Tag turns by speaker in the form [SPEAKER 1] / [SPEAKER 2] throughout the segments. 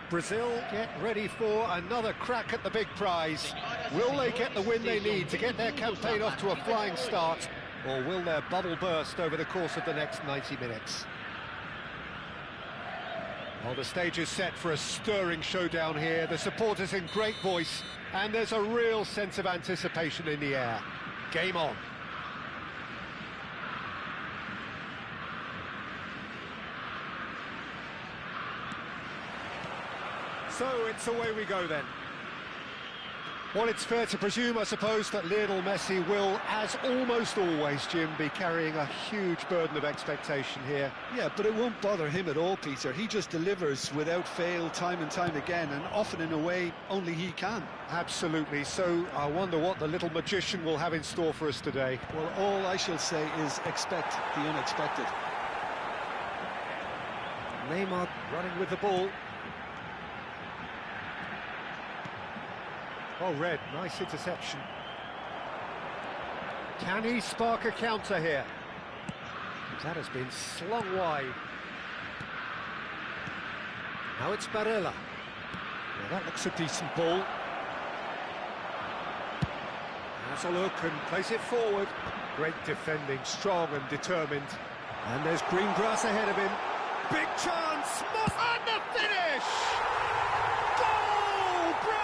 [SPEAKER 1] Brazil get ready for another crack at the big prize. Will they get the win they need to get their campaign off to a flying start, or will their bubble burst over the course of the next 90 minutes? Well, the stage is set for a stirring showdown here. The supporters in great voice, and there's a real sense of anticipation in the air. Game on. So it's away we go then. Well, it's fair to presume, I suppose, that Lionel Messi will, as almost always, Jim, be carrying a huge burden of expectation here.
[SPEAKER 2] Yeah, but it won't bother him at all, Peter. He just delivers without fail time and time again, and often in a way only he can.
[SPEAKER 1] Absolutely. So I wonder what the little magician will have in store for us today.
[SPEAKER 2] Well, all I shall say is expect the unexpected.
[SPEAKER 1] Neymar running with the ball. Oh, Red, nice interception. Can he spark a counter here? That has been slung wide. Now it's Barella. Now that looks a decent ball. Has a look and plays it forward. Great defending, strong and determined. And there's green grass ahead of him. Big chance! And the finish! Goal! Brazil!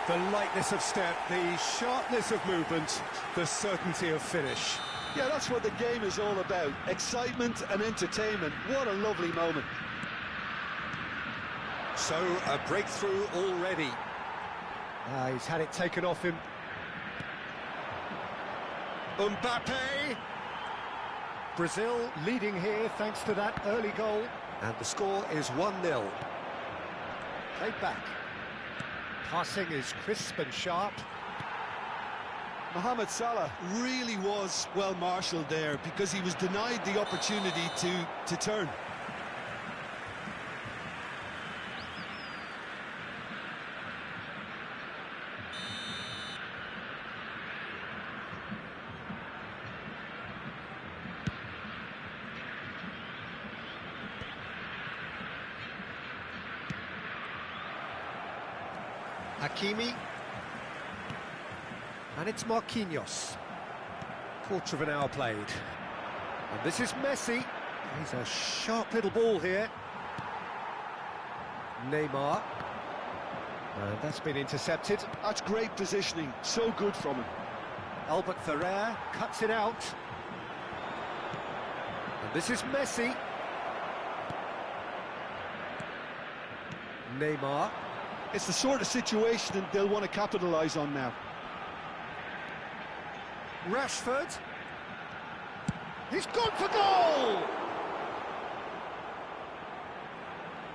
[SPEAKER 1] The lightness of step, the sharpness of movement, the certainty of finish.
[SPEAKER 2] Yeah, that's what the game is all about. Excitement and entertainment. What a lovely moment.
[SPEAKER 1] So, a breakthrough already. He's had it taken off him. Mbappe! Brazil leading here thanks to that early goal. And the score is 1-0. Played back. Passing is crisp and sharp.
[SPEAKER 2] Mohamed Salah really was well marshalled there because he was denied the opportunity to turn.
[SPEAKER 1] Hakimi, and it's Marquinhos. Quarter of an hour played, and this is Messi. He's a sharp little ball here. Neymar, and that's been intercepted.
[SPEAKER 2] That's great positioning, so good from him.
[SPEAKER 1] Albert Ferrer cuts it out, and this is Messi. Neymar.
[SPEAKER 2] It's the sort of situation that they'll want to capitalise on now.
[SPEAKER 1] Rashford. He's gone for goal!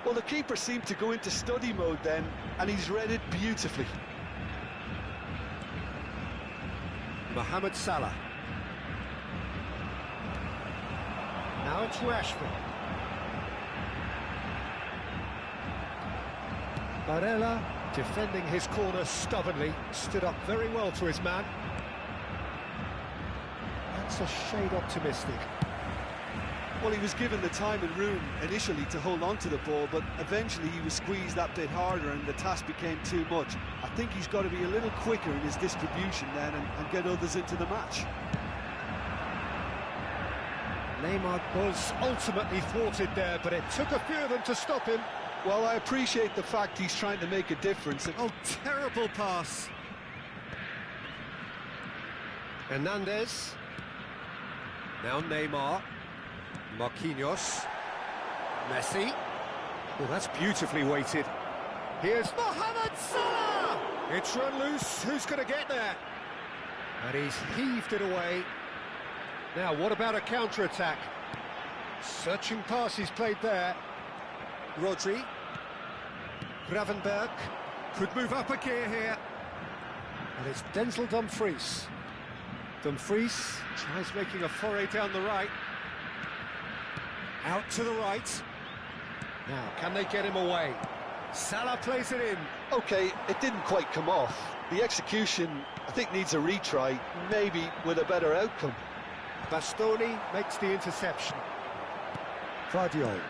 [SPEAKER 2] Well, the keeper seemed to go into study mode then, and he's read it beautifully.
[SPEAKER 1] Mohamed Salah. Now it's Rashford. Barella, defending his corner stubbornly, stood up very well to his man. That's a shade optimistic.
[SPEAKER 2] Well, he was given the time and room initially to hold on to the ball, but eventually he was squeezed that bit harder and the task became too much. I think he's got to be a little quicker in his distribution then and get others into the match.
[SPEAKER 1] Neymar was ultimately thwarted there, but it took a few of them to stop him.
[SPEAKER 2] Well, I appreciate the fact he's trying to make a difference.
[SPEAKER 1] Oh, terrible pass. Hernandez. Now Neymar. Marquinhos. Messi. Oh, that's beautifully weighted. Here's Mohamed Salah! It's run loose. Who's going to get there? And he's heaved it away. Now, what about a counter-attack? Searching pass he's played there. Rodri. Gravenberg. Could move up a gear here. And it's Denzel Dumfries. Dumfries tries making a foray down the right. Out to the right. Now, can they get him away? Salah plays it in.
[SPEAKER 2] OK, it didn't quite come off. The execution, I think, needs a retry, maybe with a better outcome.
[SPEAKER 1] Bastoni makes the interception. Guardiola.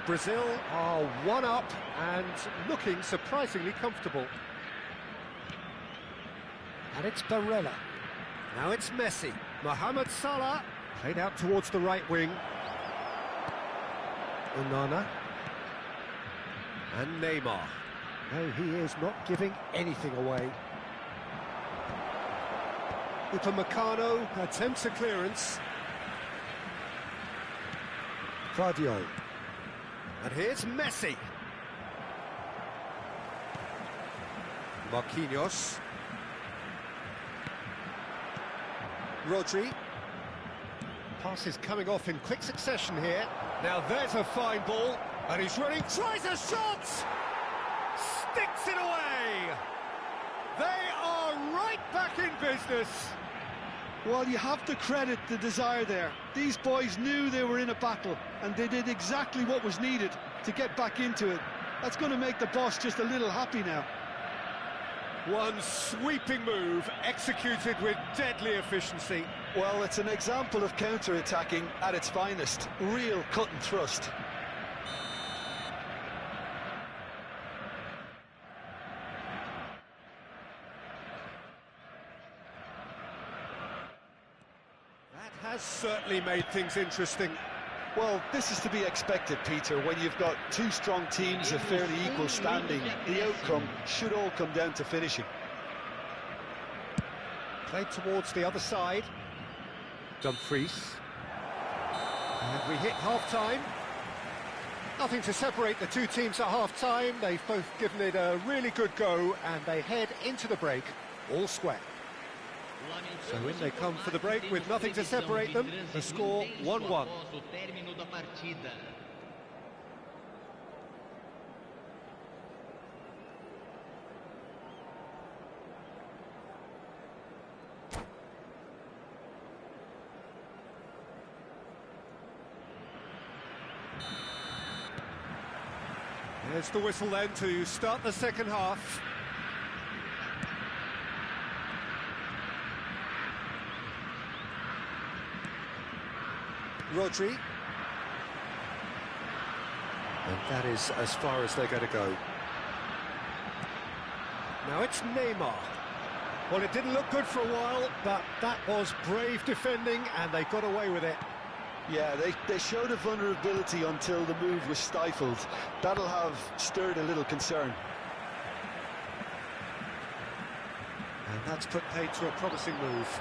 [SPEAKER 1] Brazil are one up and looking surprisingly comfortable. And it's Barella. Now it's Messi. Mohamed Salah played out towards the right wing. Onana. And Neymar. No, he is not giving anything away. Upamecano attempts a clearance. Guardiola. And here's Messi. Marquinhos. Rodri. Pass is coming off in quick succession here. Now there's a fine ball. And he's running, tries a shot! Sticks it away! They are right back in business.
[SPEAKER 2] Well, you have to credit the desire there. These boys knew they were in a battle, and they did exactly what was needed to get back into it. That's going to make the boss just a little happy now.
[SPEAKER 1] One sweeping move, executed with deadly efficiency.
[SPEAKER 2] Well, it's an example of counter-attacking at its finest. Real cut and thrust.
[SPEAKER 1] Has certainly made things interesting.
[SPEAKER 2] Well, this is to be expected, Peter. When you've got two strong teams of fairly equal standing, the outcome should all come down to finishing.
[SPEAKER 1] Played towards the other side. Dumfries. And we hit half-time. Nothing to separate the two teams at half-time. They've both given it a really good go, and they head into the break all square. So in they come for the break with nothing to separate them. The score 1-1. There's the whistle then to start the second half. Rodri. And that is as far as they're going to go. Now it's Neymar. Well, it didn't look good for a while, but that was brave defending, and they got away with it.
[SPEAKER 2] Yeah, they showed a vulnerability until the move was stifled. That'll have stirred a little concern.
[SPEAKER 1] And that's put paid to a promising move.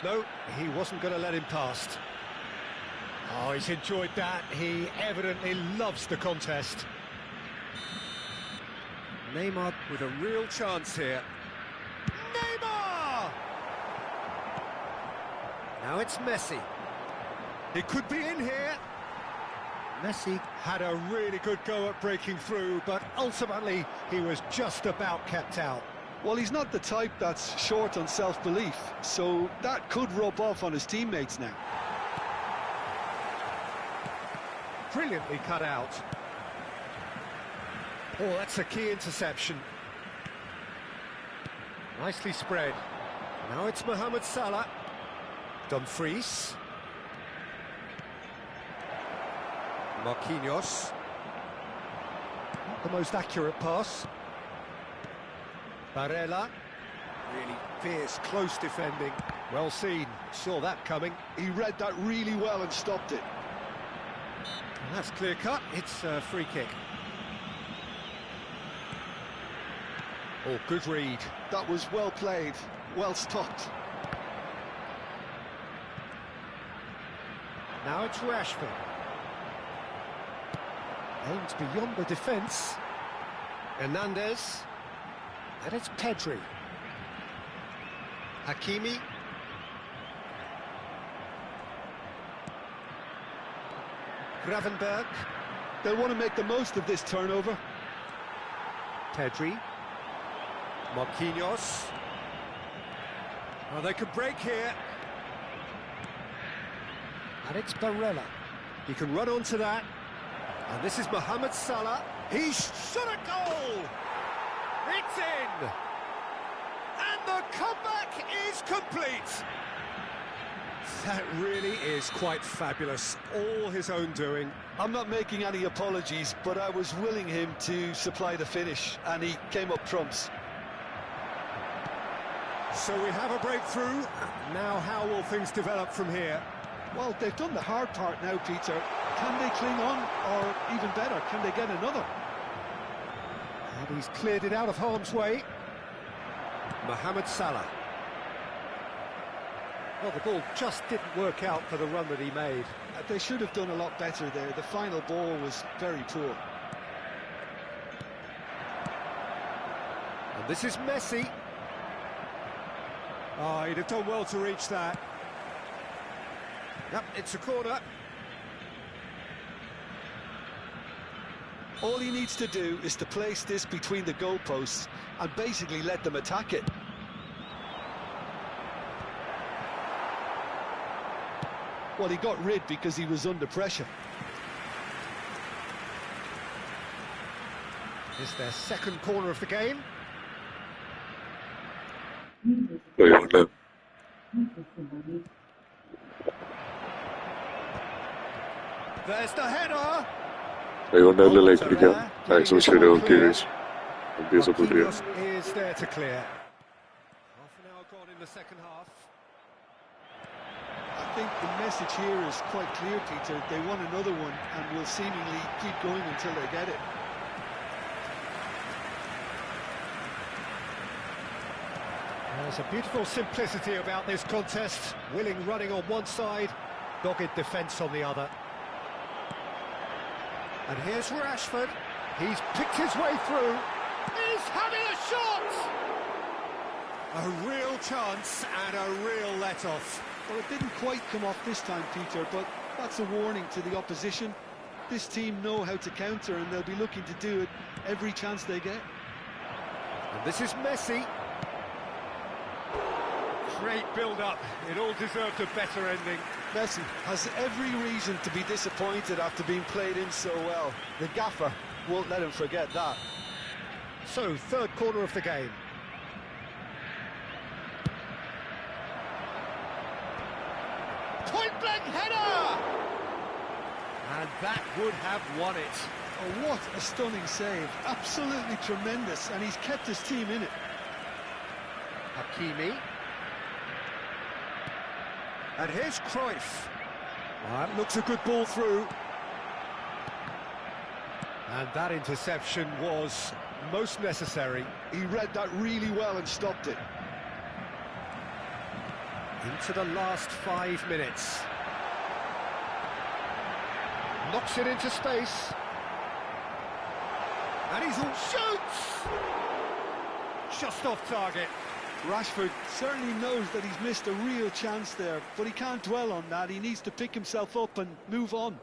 [SPEAKER 1] No, he wasn't going to let him past. Oh, he's enjoyed that. He evidently loves the contest. Neymar with a real chance here. Neymar! Now it's Messi. He could be in here. Messi had a really good go at breaking through, but ultimately he was just about kept out.
[SPEAKER 2] Well, he's not the type that's short on self-belief, so that could rub off on his teammates now.
[SPEAKER 1] Brilliantly cut out. Oh, that's a key interception. Nicely spread. Now it's Mohamed Salah. Dumfries. Marquinhos. Not the most accurate pass. Barella. Really fierce, close defending. Well seen. Saw that coming.
[SPEAKER 2] He read that really well and stopped it.
[SPEAKER 1] That's clear cut. It's a free kick. Oh, good read.
[SPEAKER 2] That was well played, well stopped.
[SPEAKER 1] Now it's Rashford. Aims beyond the defence. Hernandez. And it's Pedri. Hakimi. Gravenberg.
[SPEAKER 2] They'll want to make the most of this turnover.
[SPEAKER 1] Pedri. Marquinhos. Oh, they could break here. And it's Barella. He can run onto that. And this is Mohamed Salah. He's shot a goal! It's in! And the comeback is complete! That really is quite fabulous. All his own doing.
[SPEAKER 2] I'm not making any apologies, but I was willing him to supply the finish, and he came up trumps.
[SPEAKER 1] So we have a breakthrough. Now how will things develop from here?
[SPEAKER 2] Well, they've done the hard part now, Peter. Can they cling on, or even better, can they get another?
[SPEAKER 1] And he's cleared it out of harm's way. Mohamed Salah. Well, the ball just didn't work out for the run that he made.
[SPEAKER 2] They should have done a lot better there. The final ball was very poor.
[SPEAKER 1] And this is Messi. Oh, he'd have done well to reach that. Yep, it's a corner.
[SPEAKER 2] All he needs to do is to place this between the goalposts and basically let them attack it. Well, he got rid because he was under pressure.
[SPEAKER 1] It's their second corner of the game. There's the header.
[SPEAKER 3] Marquinhos
[SPEAKER 1] is there to clear. Half an hour gone in the second half.
[SPEAKER 2] I think the message here is quite clear, Peter. They want another one and will seemingly keep going until they get it.
[SPEAKER 1] There's a beautiful simplicity about this contest. Willing running on one side, dogged defence on the other. And here's Rashford. He's picked his way through. He's having a shot! A real chance and a real let-off.
[SPEAKER 2] Well, it didn't quite come off this time, Peter, but that's a warning to the opposition. This team know how to counter, and they'll be looking to do it every chance they get.
[SPEAKER 1] And this is Messi. Great build-up. It all deserved a better ending.
[SPEAKER 2] Messi has every reason to be disappointed after being played in so well. The gaffer won't let him forget that.
[SPEAKER 1] So, third corner of the game. Point-blank header! And that would have won it.
[SPEAKER 2] Oh, what a stunning save. Absolutely tremendous, and he's kept his team in it.
[SPEAKER 1] Hakimi. And here's Cruyff. Well, that looks a good ball through. And that interception was most necessary.
[SPEAKER 2] He read that really well and stopped it.
[SPEAKER 1] Into the last 5 minutes. Knocks it into space. And he's all shoots! Just off target.
[SPEAKER 2] Rashford certainly knows that he's missed a real chance there, but he can't dwell on that. He needs to pick himself up and move on.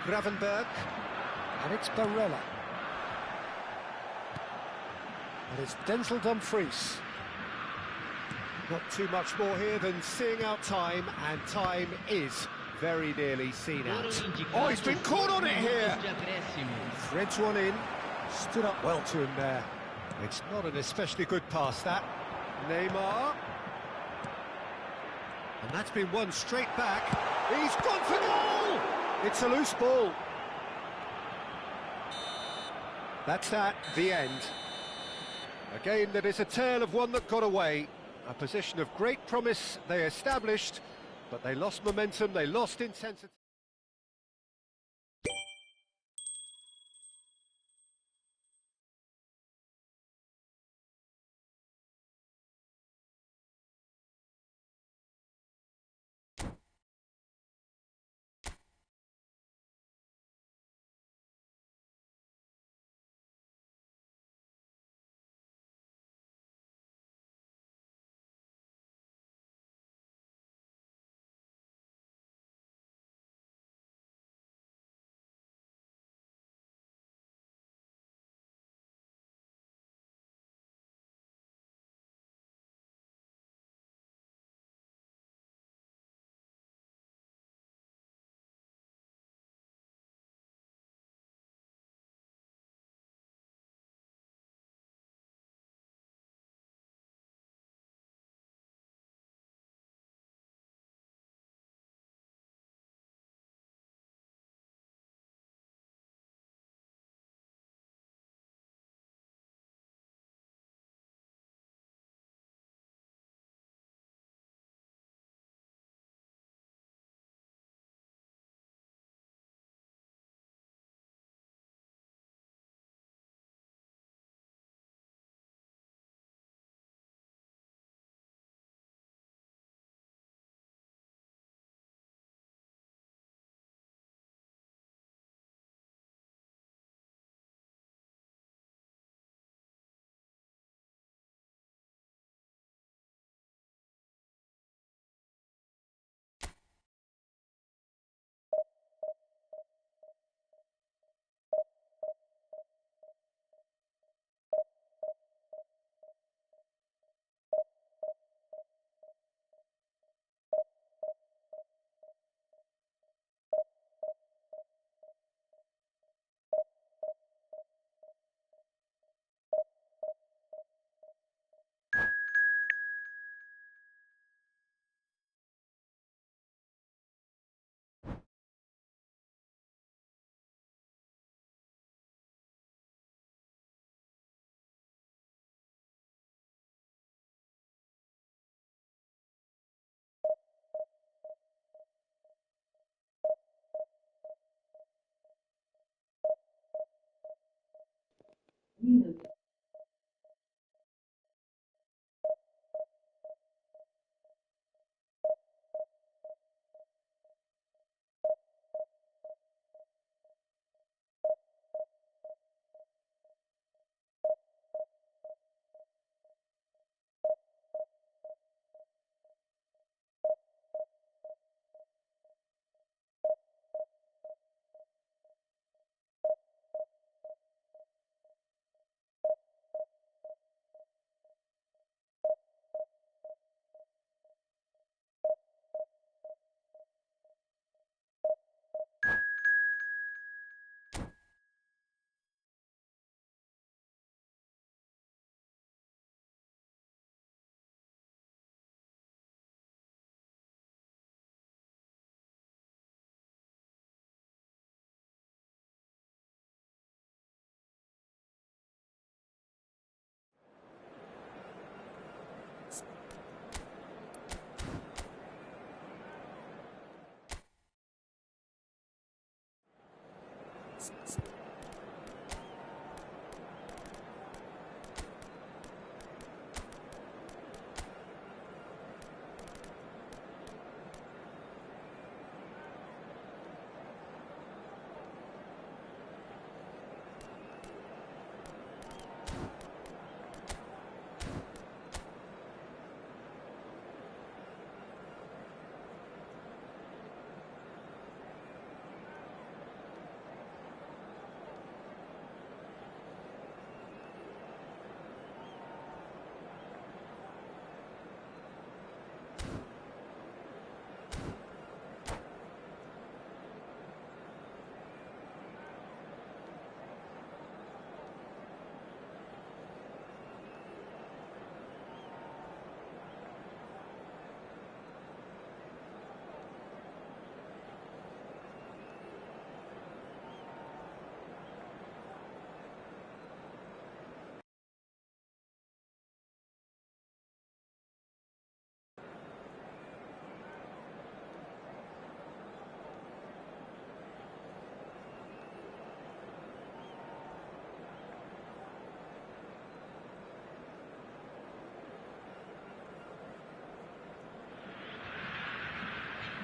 [SPEAKER 1] Gravenberg. And it's Barella. And it's Denzel Dumfries. Not too much more here than seeing out time, and time is very nearly seen out. Oh, he's been caught on it here! Threads one in. Stood up well to him there. It's not an especially good pass, that. Neymar. And that's been won straight back. He's gone for goal! It's a loose ball. That's that, the end. A game that is a tale of one that got away. A position of great promise they established, but they lost momentum, they lost intensity.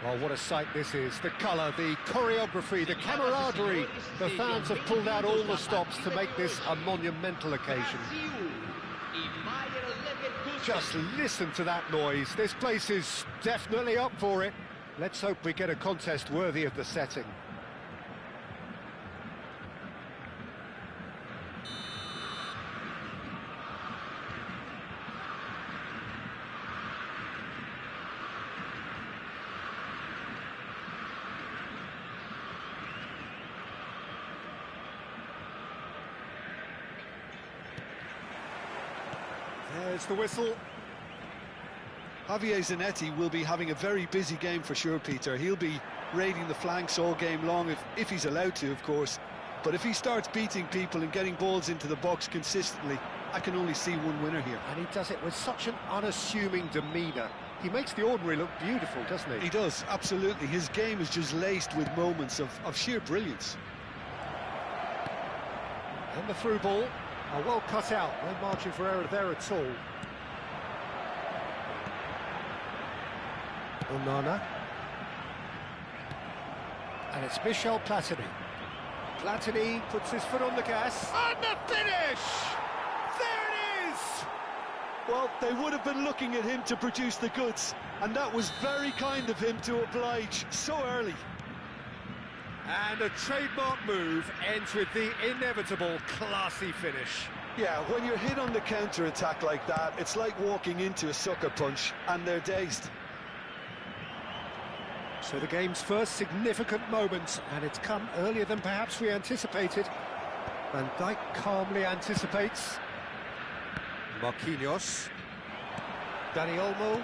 [SPEAKER 1] Oh, what a sight this is. The colour, the choreography, the camaraderie. The fans have pulled out all the stops to make this a monumental occasion. Just listen to that noise. This place is definitely up for it. Let's hope we get a contest worthy of the setting. There's the whistle.
[SPEAKER 2] Javier Zanetti will be having a very busy game for sure, Peter. He'll be raiding the flanks all game long, if he's allowed to, of course. But if he starts beating people and getting balls into the box consistently, I can only see one winner here.
[SPEAKER 1] And he does it with such an unassuming demeanour. He makes the ordinary look beautiful, doesn't he?
[SPEAKER 2] He does, absolutely. His game is just laced with moments of sheer brilliance.
[SPEAKER 1] And the through ball. Oh, well cut out, no margin for error there at all. Onana. And it's Michel Platini. Platini puts his foot on the gas. And the finish! There it is!
[SPEAKER 2] Well, they would have been looking at him to produce the goods, and that was very kind of him to oblige so early.
[SPEAKER 1] And a trademark move ends with the inevitable classy finish.
[SPEAKER 2] Yeah, when you're hit on the counter-attack like that, it's like walking into a sucker punch, and they're dazed.
[SPEAKER 1] So the game's first significant moment, and it's come earlier than perhaps we anticipated. Van Dijk calmly anticipates. Marquinhos. Dani Olmo.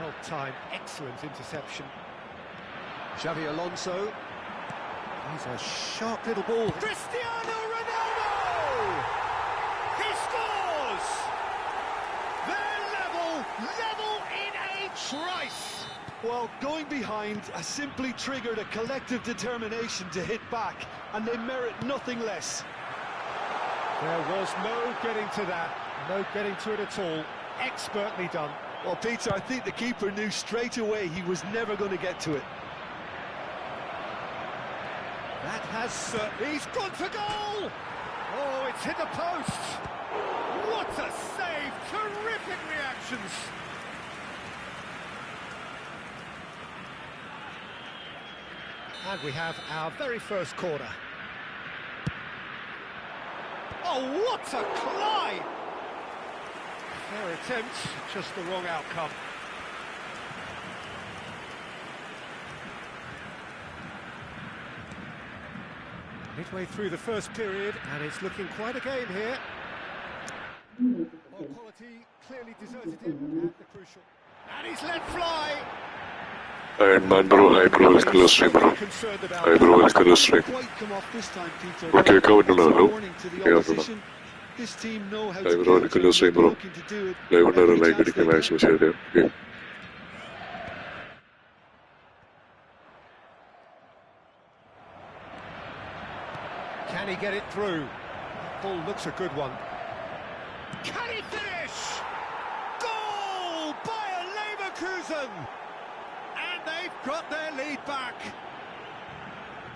[SPEAKER 1] Well-timed, excellent interception. Xavi Alonso. He's a sharp little ball. Cristiano Ronaldo! He scores! They're level in a trice!
[SPEAKER 2] Well, going behind has simply triggered a collective determination to hit back, and they merit nothing less.
[SPEAKER 1] There was no getting to that, no getting to it at all. Expertly done.
[SPEAKER 2] Well, Peter, I think the keeper knew straight away he was never going to get to it.
[SPEAKER 1] That has he's gone for goal! Oh, it's hit the post! What a save! Terrific reactions! And we have our very first corner. Oh, what a climb! Fair attempt, just the wrong outcome. Midway through the first period, and it's looking quite a game here. Well, quality clearly deserted him at the crucial. And he's let fly!
[SPEAKER 3] And man bro, hi bro, welcome to stream bro. Hi bro, welcome to stream. Okay, covered no, no. Yeah, no.
[SPEAKER 2] This team know how
[SPEAKER 3] Hi bro, welcome to stream bro. Live on like it can match share there. Okay.
[SPEAKER 1] Can he get it through? That ball looks a good one. Can he finish? Goal! Bayer Leverkusen! And they've got their lead back.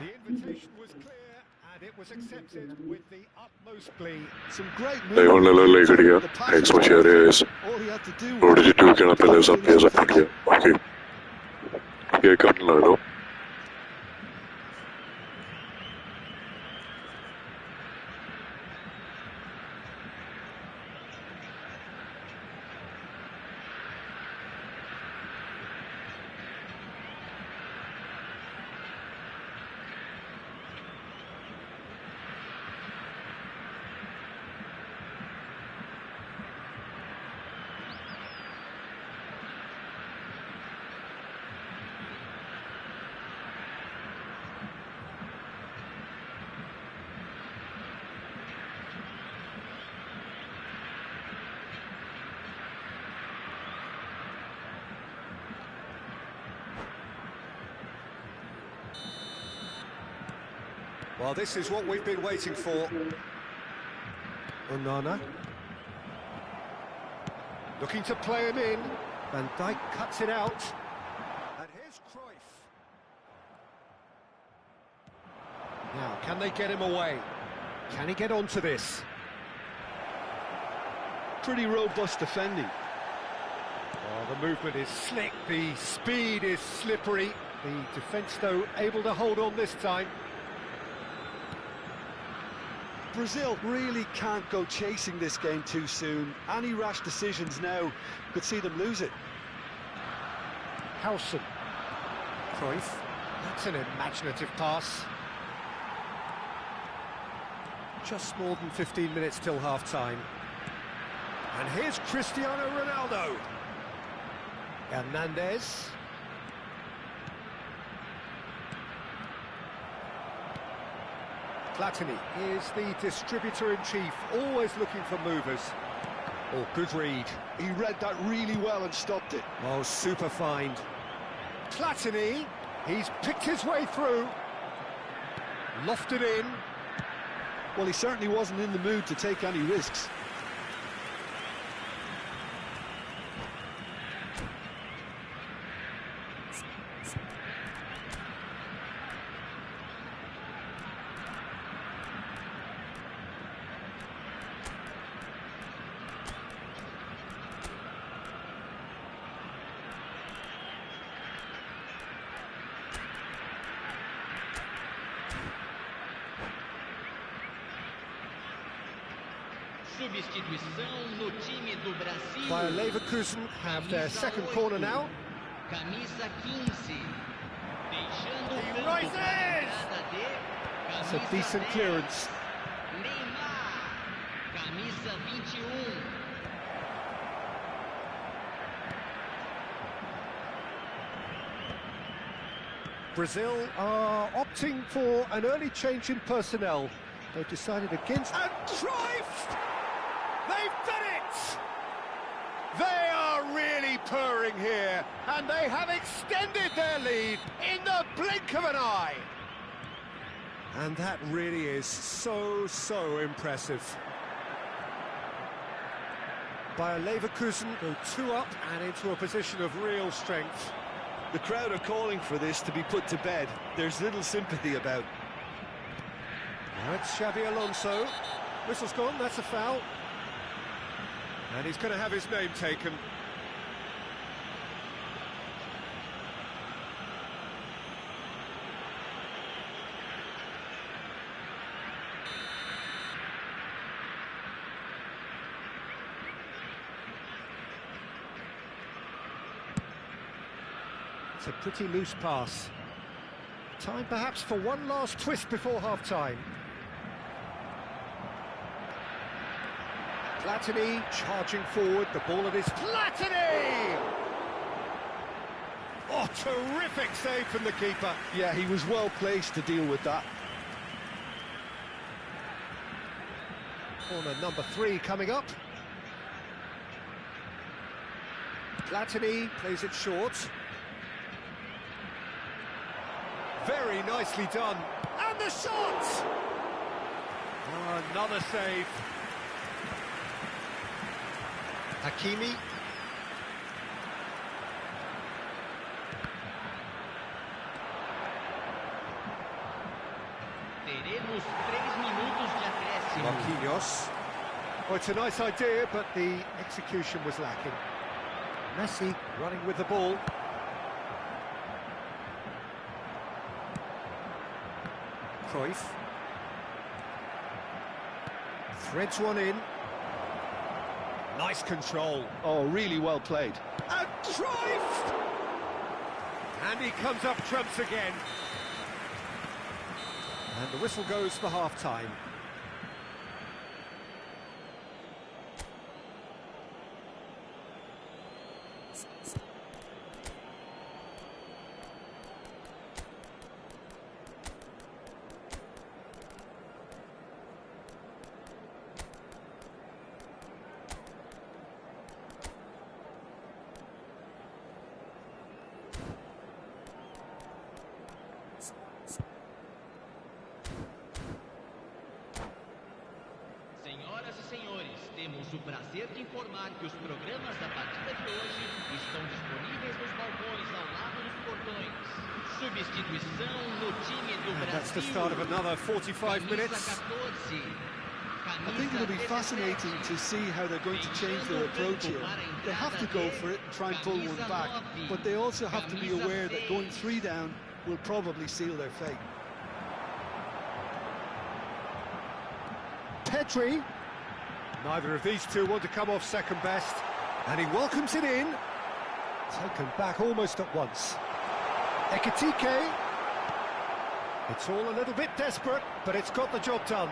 [SPEAKER 1] The invitation was clear, and it was accepted with the utmost glee.
[SPEAKER 2] Some great
[SPEAKER 3] Live on like it here. Thanks for sharing guys. Bro, did you do can up as up here? Okay. Yeah, come no.
[SPEAKER 1] Well, this is what we've been waiting for. Onana. Looking to play him in. Van Dijk cuts it out. And here Here's Cruyff. Now, can they get him away? Can he get onto this?
[SPEAKER 2] Pretty robust defending.
[SPEAKER 1] Oh, the movement is slick, the speed is slippery. The defence, though, able to hold on this time.
[SPEAKER 2] Brazil really can't go chasing this game too soon. Any rash decisions now could see them lose it.
[SPEAKER 1] Howson. Cruyff. That's an imaginative pass. Just more than 15 minutes till half-time. And here's Cristiano Ronaldo. Hernandez. Platini is the distributor-in-chief, always looking for movers. Oh, good read.
[SPEAKER 2] He read that really well and stopped it.
[SPEAKER 1] Oh, super find. Platini, he's picked his way through. Lofted in.
[SPEAKER 2] Well, he certainly wasn't in the mood to take any risks.
[SPEAKER 4] Substituição no time do Brasil.
[SPEAKER 1] Bayer Leverkusen have their second corner now.
[SPEAKER 4] Camisa 15. Deixando o campo
[SPEAKER 1] rises!
[SPEAKER 4] para a entrada de
[SPEAKER 1] That's a
[SPEAKER 4] camisa
[SPEAKER 1] decent
[SPEAKER 4] 10.
[SPEAKER 1] clearance.
[SPEAKER 4] Neymar. Camisa 21.
[SPEAKER 1] Brazil are opting for an early change in personnel. They've decided against... And Cruyff! They've done it! They are really purring here, and they have extended their lead in the blink of an eye. And that really is so impressive. Bayer Leverkusen go 2 up and into a position of real strength.
[SPEAKER 2] The crowd are calling for this to be put to bed. There's little sympathy about.
[SPEAKER 1] Now it's Xabi Alonso. Whistle's gone, that's a foul. And he's going to have his name taken. It's a pretty loose pass. Time perhaps for one last twist before half-time. Platini charging forward, the ball at his... Platini! Oh, terrific save from the keeper.
[SPEAKER 2] Yeah, he was well placed to deal with that.
[SPEAKER 1] Corner number 3 coming up. Platini plays it short. Very nicely done. And the shot! Oh, another save. Hakimi.
[SPEAKER 4] Teremos 3 minutos de acréscimo.
[SPEAKER 1] Marquinhos. Well, it's a nice idea, but the execution was lacking. Messi running with the ball. Cruyff. Threads one in. Nice control.
[SPEAKER 2] Oh, really well played.
[SPEAKER 1] And Cruyff! And he comes up trumps again. And the whistle goes for half-time.
[SPEAKER 4] Senhoras e senhores, temos o prazer de informar que os programas da partida de hoje estão disponíveis nos balcões ao lado dos portões. substituição no time do
[SPEAKER 1] And
[SPEAKER 4] Brasil.
[SPEAKER 1] that's the start of another 45
[SPEAKER 4] Camisa
[SPEAKER 1] minutes.
[SPEAKER 4] 14.
[SPEAKER 2] I think it'll be fascinating to see how they're going to change their approach here. They have to go for it and try and pull one back, but they also have to be aware that going 3 down will probably seal their fate.
[SPEAKER 1] Pedri. Neither of these two want to come off second best. And he welcomes it in. Taken back almost at once. Ekitike. It's all a little bit desperate, but it's got the job done.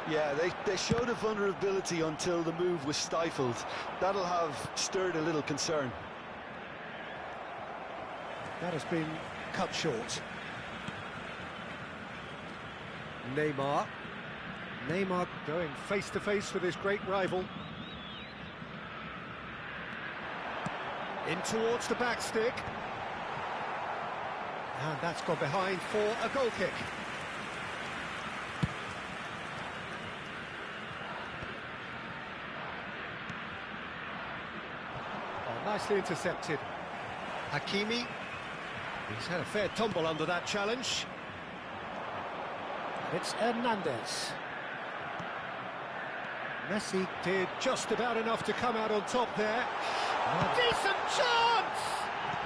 [SPEAKER 2] Yeah, they showed a vulnerability until the move was stifled. That'll have stirred a little concern.
[SPEAKER 1] That has been cut short. Neymar. Neymar going face-to-face with his great rival. In towards the back stick. And that's gone behind for a goal kick. Oh, nicely intercepted. Hakimi. He's had a fair tumble under that challenge. It's Hernandez. Messi did just about enough to come out on top there. Decent chance!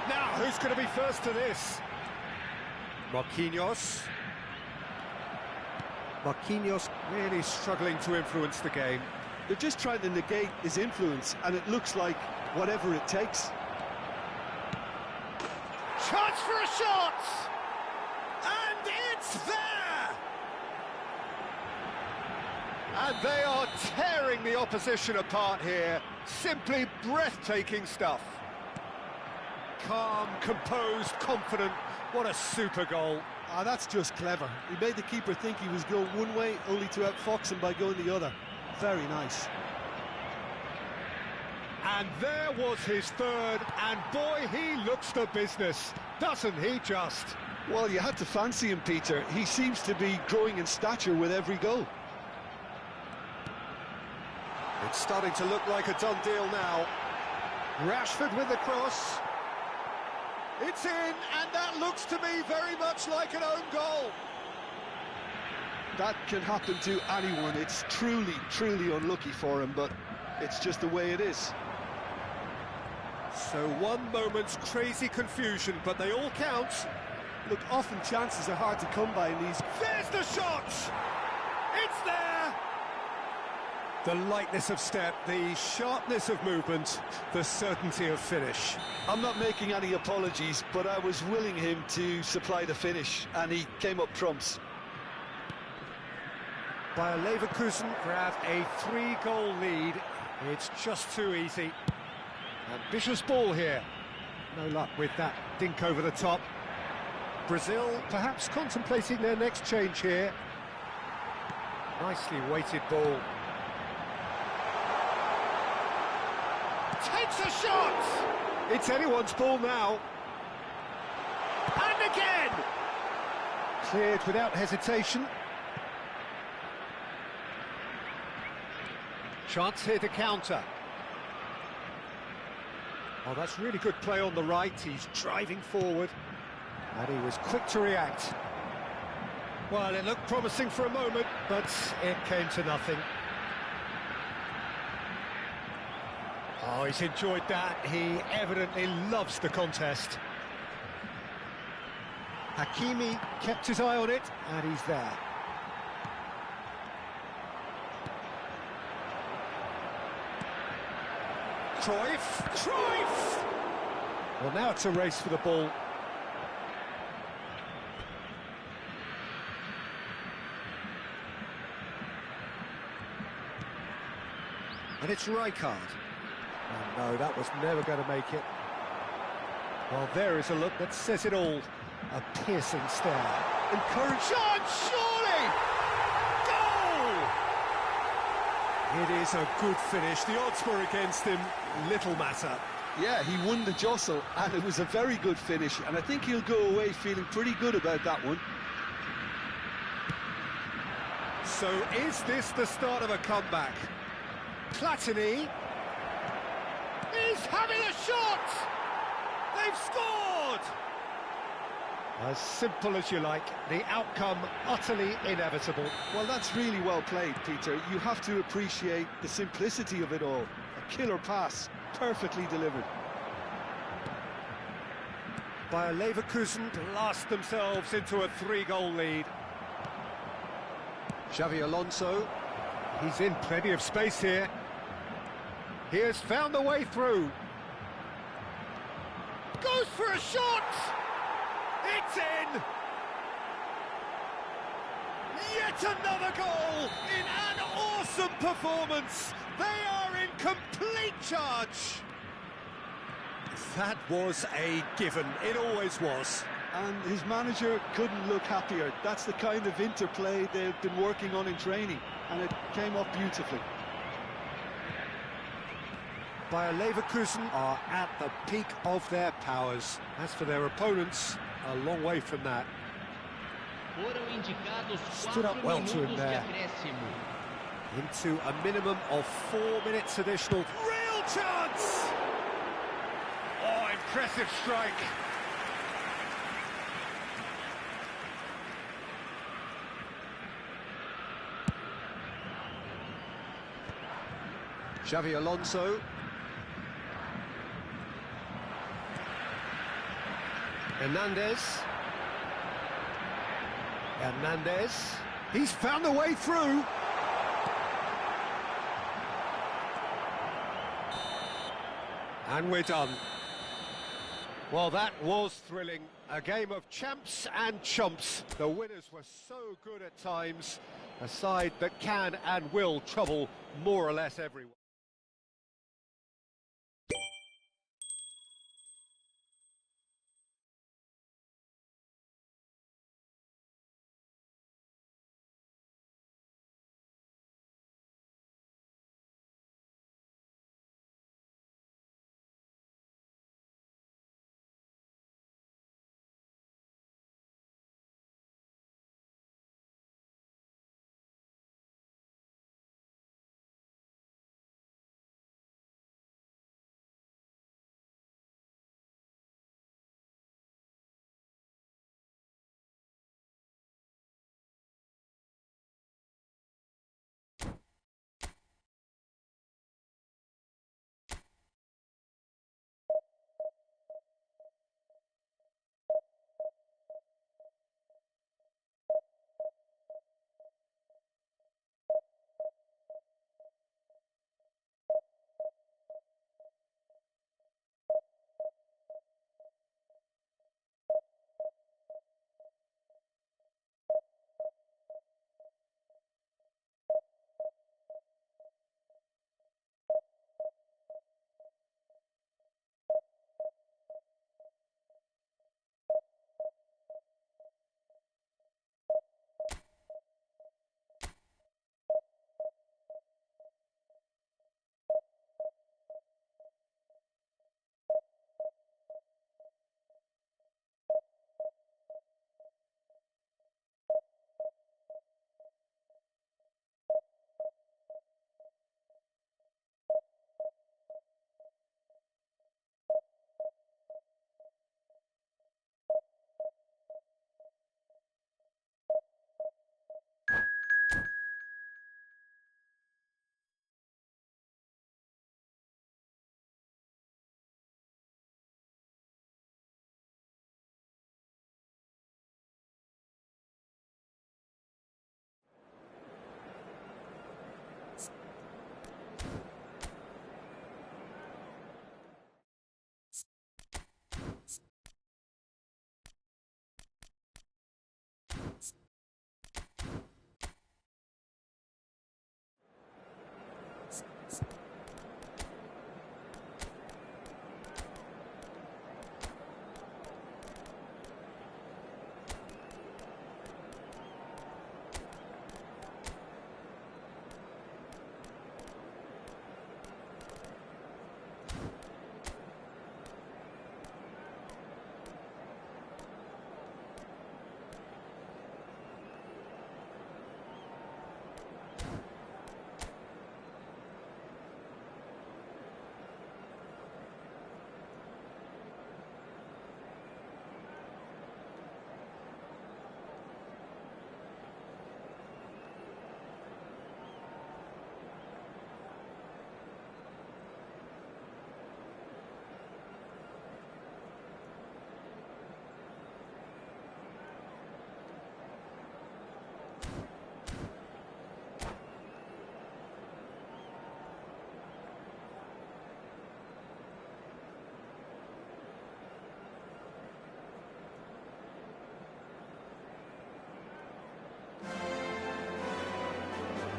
[SPEAKER 1] Now, who's going to be first to this? Marquinhos. Marquinhos really struggling to influence the game.
[SPEAKER 2] They're just trying to negate his influence, and it looks like whatever it takes.
[SPEAKER 1] Chance for a shot! And it's there! And they are tearing the opposition apart here. Simply breathtaking stuff. Calm, composed, confident. What a super goal.
[SPEAKER 2] Ah, that's just clever. He made the keeper think he was going one way, only to outfox him by going the other. Very nice.
[SPEAKER 1] And there was his third, and boy, he looks the business, doesn't he just?
[SPEAKER 2] Well, you had to fancy him, Peter. He seems to be growing in stature with every goal.
[SPEAKER 1] It's starting to look like a done deal now. Rashford with the cross. It's in, and that looks to me very much like an own goal.
[SPEAKER 2] That can happen to anyone. It's truly, truly unlucky for him, but it's just the way it is.
[SPEAKER 1] So one moment's crazy confusion, but they all count.
[SPEAKER 2] Look, often chances are hard to come by in these.
[SPEAKER 1] There's the shot! It's there! The lightness of step, the sharpness of movement, the certainty of finish.
[SPEAKER 2] I'm not making any apologies, but I was willing him to supply the finish, and he came up trumps.
[SPEAKER 1] Bayer Leverkusen grab a 3-goal lead. It's just too easy. Ambitious ball here. No luck with that dink over the top. Brazil perhaps contemplating their next change here. Nicely weighted ball. Takes a shot! It's anyone's ball now. And again! Cleared without hesitation. Chance here to counter. Oh, that's really good play on the right. He's driving forward. And he was quick to react. Well, it looked promising for a moment, but it came to nothing. Oh, he's enjoyed that. He evidently loves the contest. Hakimi kept his eye on it, and he's there. Cruyff! Well, now it's a race for the ball. And it's Rijkaard. Oh, no, that was never going to make it. Well, there is a look that says it all. A piercing stare. Encouraged. Shot, surely! Goal! It is a good finish. The odds were against him. Little matter.
[SPEAKER 2] Yeah, he won the jostle, and it was a very good finish, and I think he'll go away feeling pretty good about that one.
[SPEAKER 1] So is this the start of a comeback? Platini is having a shot! They've scored! As simple as you like, the outcome utterly inevitable.
[SPEAKER 2] Well, that's really well played, Peter. You have to appreciate the simplicity of it all. A killer pass, perfectly delivered.
[SPEAKER 1] Bayer Leverkusen blast themselves into a 3-goal lead. Xavi Alonso, he's in plenty of space here. He has found the way through. Goes for a shot! It's in! Yet another goal in an awesome performance! They are in complete charge! That was a given, it always was.
[SPEAKER 2] And his manager couldn't look happier. That's the kind of interplay they've been working on in training, and it came off beautifully.
[SPEAKER 1] Bayer Leverkusen are at the peak of their powers. As for their opponents, a long way from that.
[SPEAKER 4] Foram indicados
[SPEAKER 1] Stood up
[SPEAKER 4] 4
[SPEAKER 1] well to him
[SPEAKER 4] minutos de
[SPEAKER 1] there.
[SPEAKER 4] acréscimo.
[SPEAKER 1] Into a minimum of 4 minutes additional. Real chance! Oh, impressive strike. Xavi Alonso. Hernandez. He's found a way through. And we're done. Well, that was thrilling. A game of champs and chumps. The winners were so good at times. A side that can and will trouble more or less everyone.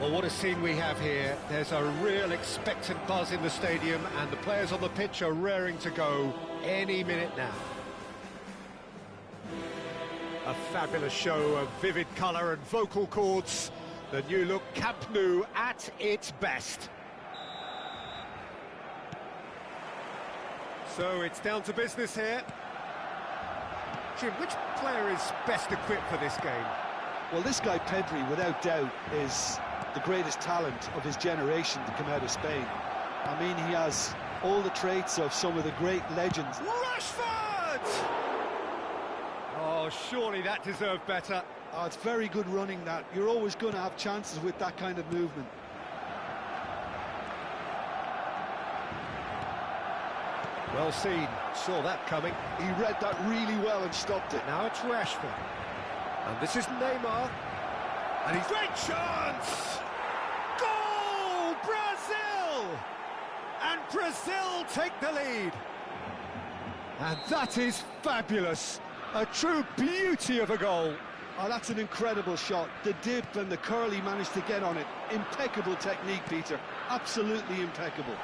[SPEAKER 1] Well, what a scene we have here. There's a real expectant buzz in the stadium, and the players on the pitch are raring to go any minute now. A fabulous show of vivid colour and vocal cords. The new look Camp Nou at its best. So it's down to business here. Jim, which player is best equipped for this game?
[SPEAKER 2] Well, this guy Pedri, without doubt, is the greatest talent of his generation to come out of Spain. I mean, he has all the traits of some of the great legends.
[SPEAKER 1] Rashford! Oh, surely that deserved better.
[SPEAKER 2] Oh, it's very good running, that. You're always going to have chances with that kind of movement.
[SPEAKER 1] Well seen, saw that coming.
[SPEAKER 2] He read that really well and stopped it.
[SPEAKER 1] Now it's Rashford. And this is Neymar. And he's... Great chance! Goal! Brazil! And Brazil take the lead. And that is fabulous. A true beauty of a goal.
[SPEAKER 2] Oh, that's an incredible shot. The dip and the curl he managed to get on it. Impeccable technique, Peter. Absolutely impeccable.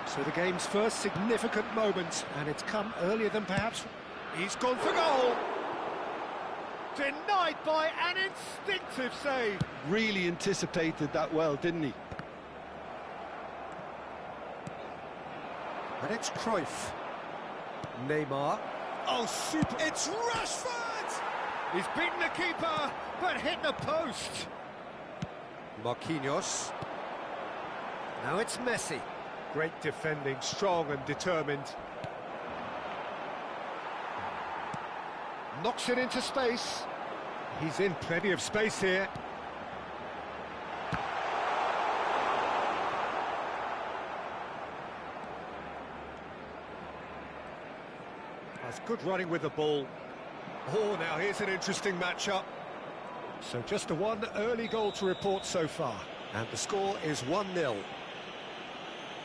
[SPEAKER 1] So the game's first significant moment, and it's come earlier than perhaps. He's gone for goal. Denied by an instinctive save.
[SPEAKER 2] Really anticipated that well, didn't he?
[SPEAKER 1] And it's Cruyff. Neymar. Oh, super. It's Rashford! He's beaten the keeper, but hit the post. Marquinhos. Now it's Messi. Great defending, strong and determined. Knocks it into space. He's in plenty of space here. That's good running with the ball. Oh, now here's an interesting matchup. So just the one early goal to report so far. And the score is 1-0.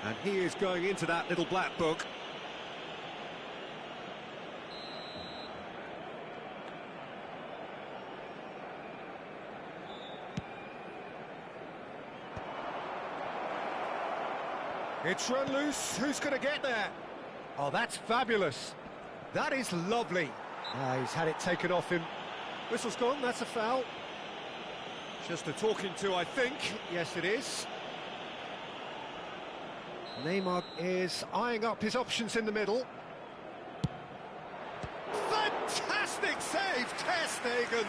[SPEAKER 1] And he is going into that little black book. It's run loose. Who's going to get there? Oh, that's fabulous. That is lovely. He's had it taken off him. Whistle's gone, that's a foul. Just a talking to, I think. Yes, it is. Neymar is eyeing up his options in the middle. Fantastic save, Ter Stegen.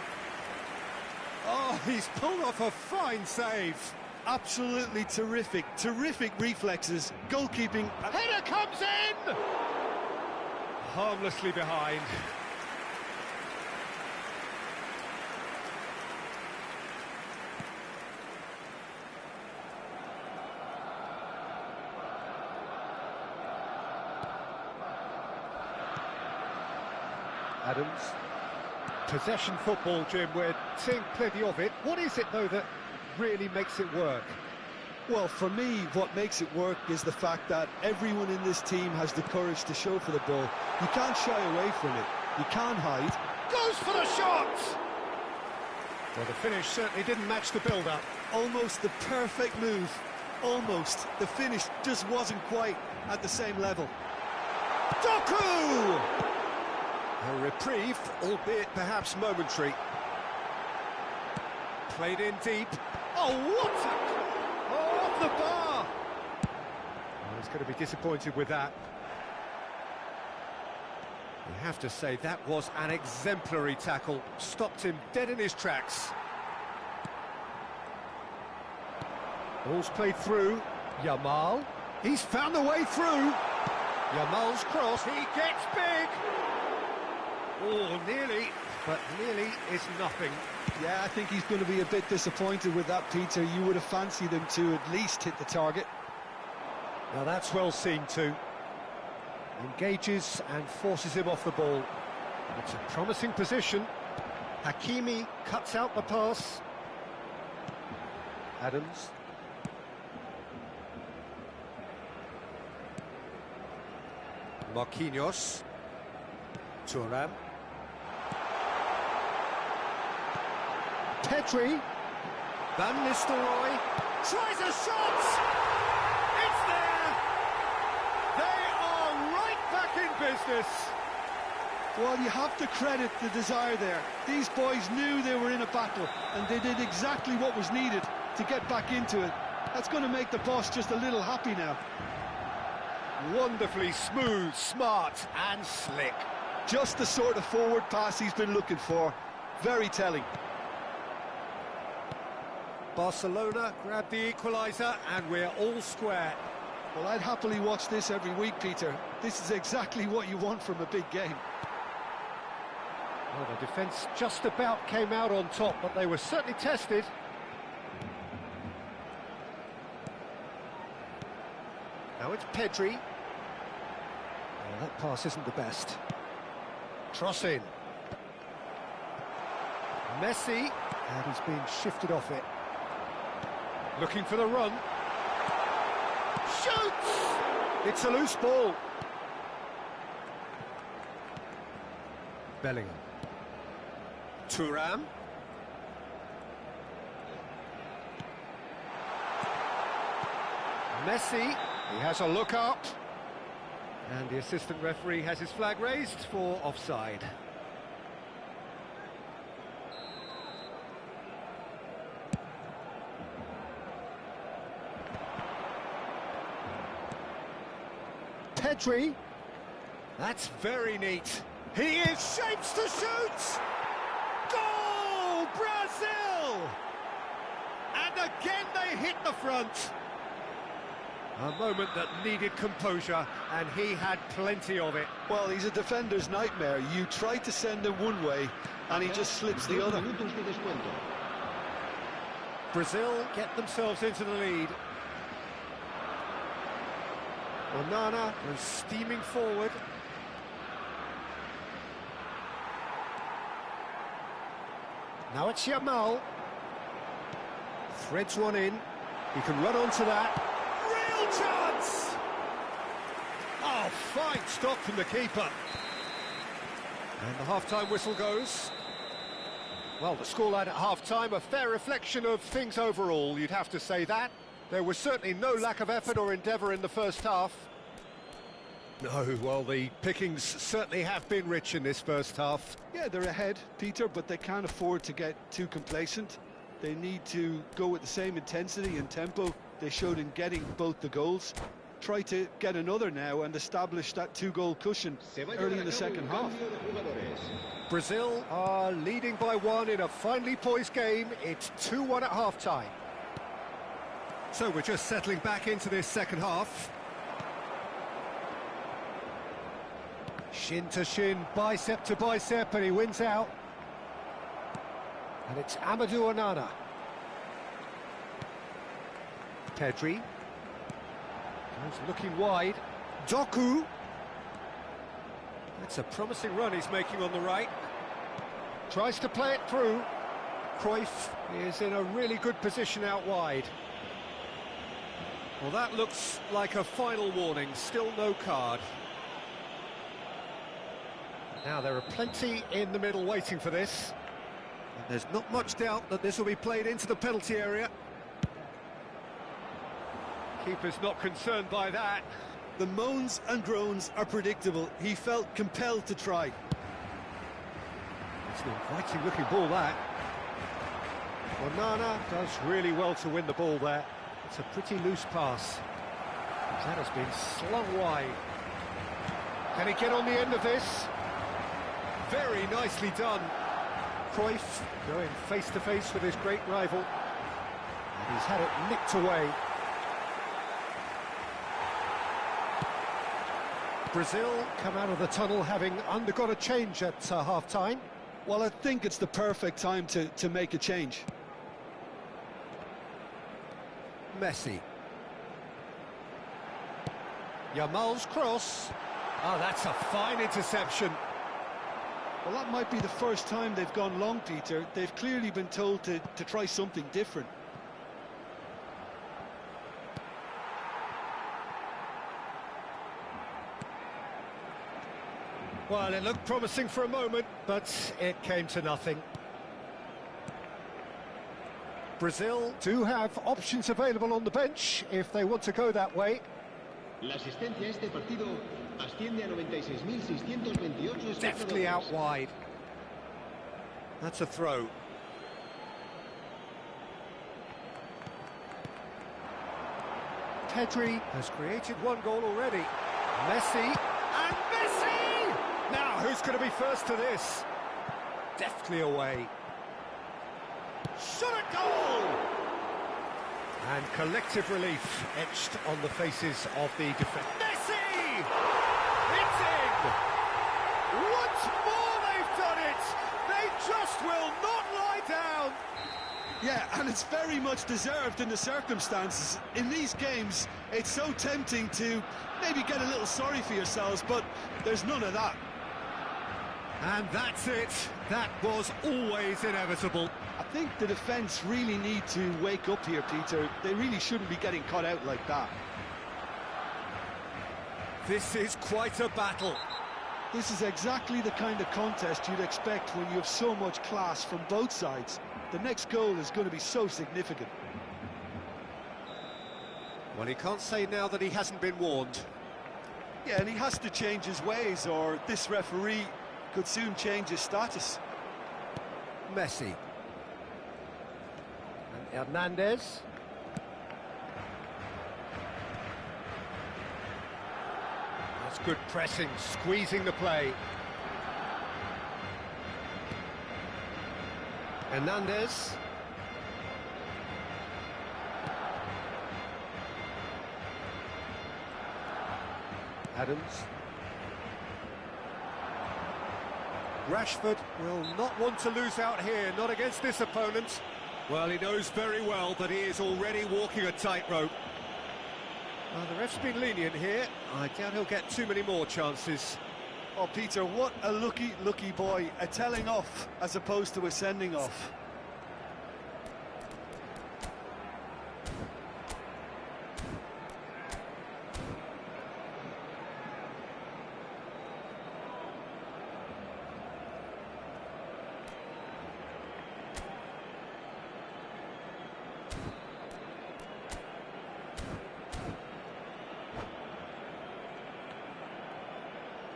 [SPEAKER 1] Oh, he's pulled off a fine save.
[SPEAKER 2] Absolutely terrific, terrific reflexes, goalkeeping.
[SPEAKER 1] Header comes in! Harmlessly behind. Adams. Possession football, Jim, we're seeing plenty of it. What is it, though, that really makes it work?
[SPEAKER 2] Well, for me, what makes it work is the fact that everyone in this team has the courage to show for the ball. You can't shy away from it. You can't hide.
[SPEAKER 1] Goes for the shot! Well, the finish certainly didn't match the build-up.
[SPEAKER 2] Almost the perfect move. Almost. The finish just wasn't quite at the same level.
[SPEAKER 1] Doku! A reprieve, albeit perhaps momentary. Played in deep. Oh, what a... Oh, off the bar! Oh, he's going to be disappointed with that. You have to say that was an exemplary tackle. Stopped him dead in his tracks. Ball's played through. Yamal. He's found the way through. Yamal's cross. He gets big. Oh, nearly, but nearly is nothing.
[SPEAKER 2] Yeah, I think he's going to be a bit disappointed with that, Peter. You would have fancied him to at least hit the target.
[SPEAKER 1] Now that's well seen too. Engages and forces him off the ball. It's a promising position. Hakimi cuts out the pass. Adams. Marquinhos. Thuram. Pedri. Van Nistelrooy tries a shot! It's there! They are right back in business!
[SPEAKER 2] Well, you have to credit the desire there. These boys knew they were in a battle, and they did exactly what was needed to get back into it. That's going to make the boss just a little happy now.
[SPEAKER 1] Wonderfully smooth, smart and slick.
[SPEAKER 2] Just the sort of forward pass he's been looking for. Very telling.
[SPEAKER 1] Barcelona grab the equaliser and we're all square.
[SPEAKER 2] Well, I'd happily watch this every week, Peter. This is exactly what you want from a big game.
[SPEAKER 1] Well, the defence just about came out on top, but they were certainly tested. Now it's Pedri. Well, that pass isn't the best. Cross in. Messi, and he's been shifted off it. Looking for the run. Shoots! It's a loose ball. Bellingham. Thuram. Messi, he has a look up. And the assistant referee has his flag raised for offside. Pedri. That's very neat. He is shapes to shoot! Goal! Brazil! And again they hit the front. A moment that needed composure, and he had plenty of it.
[SPEAKER 2] Well, he's a defender's nightmare. You try to send him one way, and he just slips the other.
[SPEAKER 1] Brazil get themselves into the lead. Onana was steaming forward. Now it's Yamal. Threads one in. He can run onto that. Real chance! Oh, fine stop from the keeper. And the half-time whistle goes. Well, the scoreline at half-time, a fair reflection of things overall, you'd have to say that. There was certainly no lack of effort or endeavour in the first half. No, well, the pickings certainly have been rich in this first half.
[SPEAKER 2] Yeah, they're ahead, Peter, but they can't afford to get too complacent. They need to go with the same intensity and tempo they showed in getting both the goals. Try to get another now and establish that two-goal cushion early in the second half.
[SPEAKER 1] Brazil are leading by one in a finely poised game. It's 2-1 at half-time. So we're just settling back into this second half. Shin to shin, bicep to bicep, and he wins out. And it's Amadou Onana. Pedri. Goes looking wide. Doku. That's a promising run he's making on the right. Tries to play it through. Cruyff is in a really good position out wide. Well, that looks like a final warning. Still no card. Now, there are plenty in the middle waiting for this. And there's not much doubt that this will be played into the penalty area. Keeper's not concerned by that.
[SPEAKER 2] The moans and groans are predictable. He felt compelled to try.
[SPEAKER 1] It's an inviting looking ball, that. Onana does really well to win the ball there. It's a pretty loose pass. That has been slung wide. Can he get on the end of this? Very nicely done. Cruyff going face-to-face with his great rival. And he's had it nicked away. Brazil come out of the tunnel having undergone a change at half-time.
[SPEAKER 2] Well, I think it's the perfect time to make a change.
[SPEAKER 1] Messi. Yamal's cross. Oh, that's a fine interception.
[SPEAKER 2] Well, that might be the first time they've gone long, Peter. They've clearly been told to try something different.
[SPEAKER 1] Well, it looked promising for a moment, but it came to nothing. Brazil do have options available on the bench if they want to go that way.
[SPEAKER 5] La asistencia a este partido asciende a 96.628
[SPEAKER 1] Deftly out wide. That's a throw. Pedri has created one goal already. Messi, and Messi! Now, who's going to be first to this? Deftly away. Shot at goal! And collective relief etched on the faces of the defence. Messi! It's in! Once more they've done it! They just will not lie down!
[SPEAKER 2] Yeah, and it's very much deserved in the circumstances. In these games, it's so tempting to maybe get a little sorry for yourselves, but there's none of that.
[SPEAKER 1] And that's it. That was always inevitable.
[SPEAKER 2] I think the defence really need to wake up here, Peter. They really shouldn't be getting caught out like that.
[SPEAKER 1] This is quite a battle.
[SPEAKER 2] This is exactly the kind of contest you'd expect when you have so much class from both sides. The next goal is going to be so significant.
[SPEAKER 1] Well, he can't say now that he hasn't been warned.
[SPEAKER 2] Yeah, and he has to change his ways, or this referee could soon change his status.
[SPEAKER 1] Messi. And Hernandez. That's good pressing, squeezing the play. Hernandez. Adams. Rashford will not want to lose out here, not against this opponent. Well, he knows very well that he is already walking a tightrope. Well, the ref's been lenient here. I doubt he'll get too many more chances.
[SPEAKER 2] Oh, Peter, what a lucky boy. A telling off as opposed to a sending off.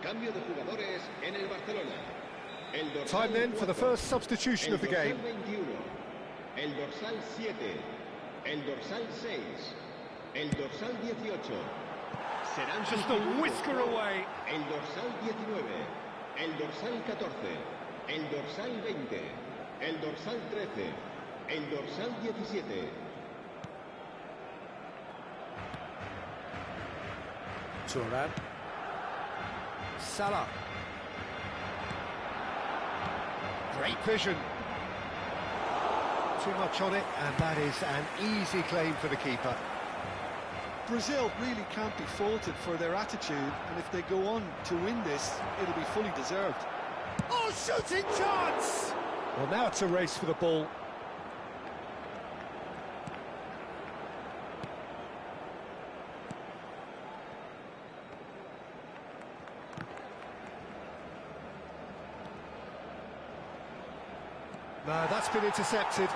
[SPEAKER 5] Cambio de jugadores en el Barcelona.
[SPEAKER 1] Time then for the first substitution of the game.
[SPEAKER 5] El dorsal 7, el dorsal 6, el dorsal 18. Serán
[SPEAKER 1] Just a whisker away.
[SPEAKER 5] El dorsal 19, el dorsal 14, el dorsal 20, el dorsal 13, el dorsal 17.
[SPEAKER 1] Turan. Salah. Great vision. Too much on it, and that is an easy claim for the keeper.
[SPEAKER 2] Brazil really can't be faulted for their attitude, and if they go on to win this, it'll be fully deserved.
[SPEAKER 1] Oh, shooting chance! Well, now it's a race for the ball. No, that's been intercepted.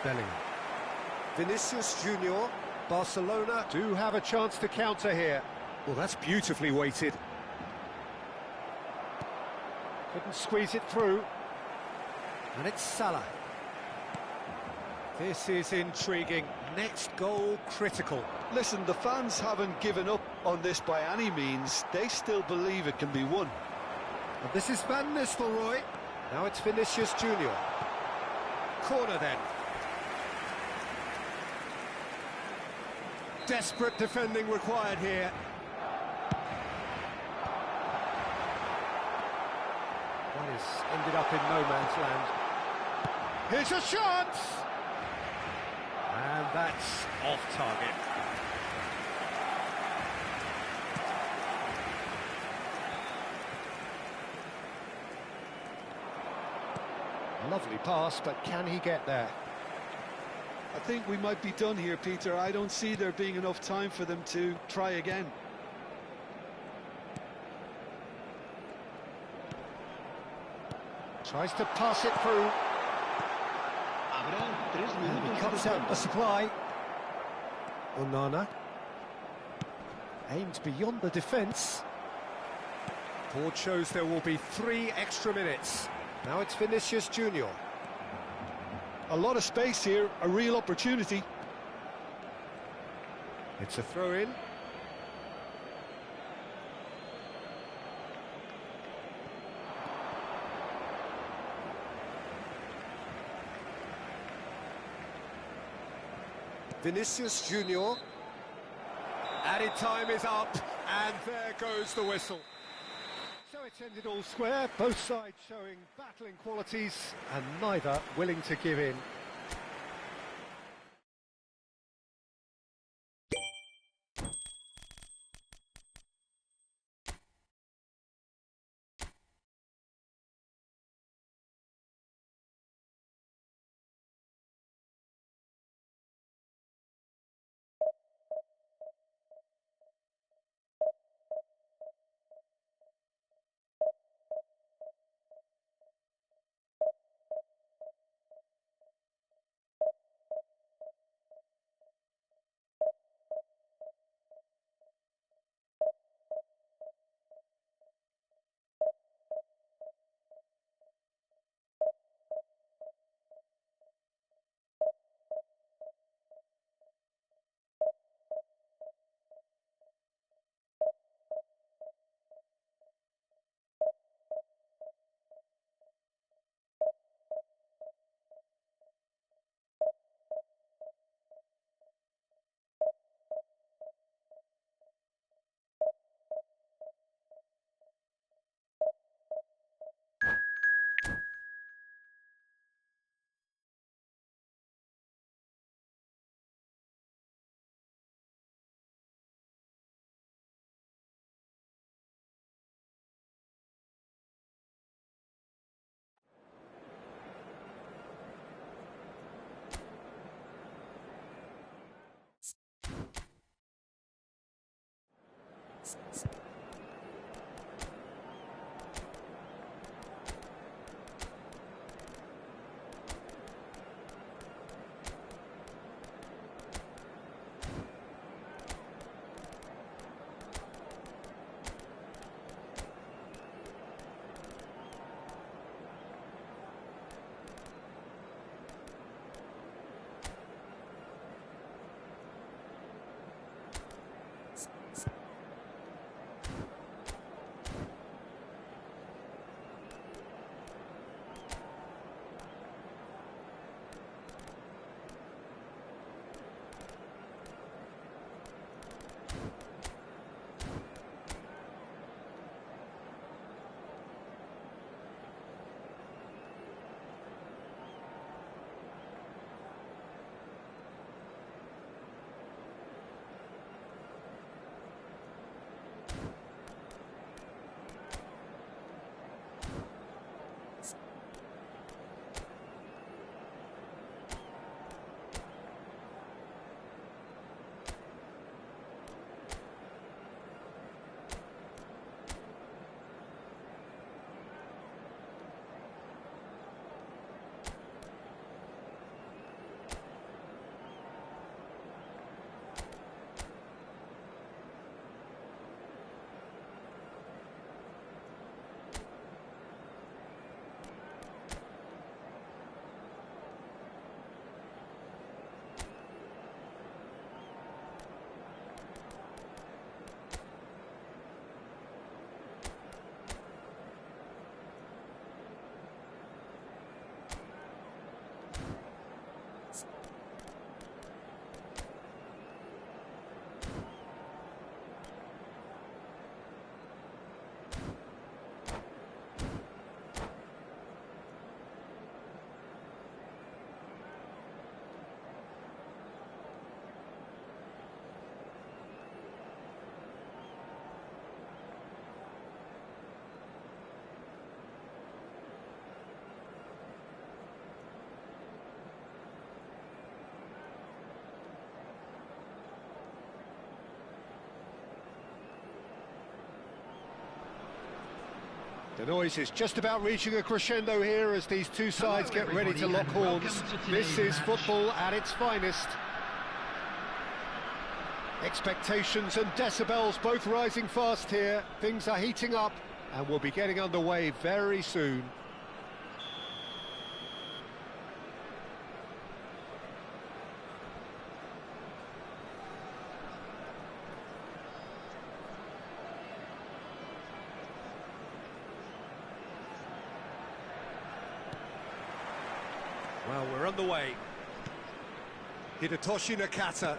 [SPEAKER 1] Bellingham. Vinicius Junior. Barcelona do have a chance to counter here. Well, that's beautifully weighted. Couldn't squeeze it through. And it's Salah. This is intriguing. Next goal critical.
[SPEAKER 2] Listen, the fans haven't given up on this by any means. They still believe it can be won.
[SPEAKER 1] And this is Van Nistelrooy. Now it's Vinicius Junior. Corner then. Desperate defending required here. That has ended up in no man's land. Here's a shot! And that's off target. Lovely pass, but can he get there?
[SPEAKER 2] I think we might be done here, Peter. I don't see there being enough time for them to try again.
[SPEAKER 1] Tries to pass it through.
[SPEAKER 5] Habrá
[SPEAKER 1] And he
[SPEAKER 4] minutos de
[SPEAKER 1] cuts out
[SPEAKER 4] descuento.
[SPEAKER 1] the supply. Onana. Aimed beyond the defence. Board shows there will be 3 extra minutes. Now it's Vinicius Junior.
[SPEAKER 2] A lot of space here, a real opportunity.
[SPEAKER 1] It's a throw-in. Vinicius Junior. Added time is up, and there goes the whistle. So it's ended all square, both sides showing battling qualities, and neither willing to give in. The noise is just about reaching a crescendo here as these two sides get ready to lock horns. This is football at its finest. Expectations and decibels both rising fast here. Things are heating up and we'll be getting underway very soon. Well, we're on the way. Hidetoshi Nakata,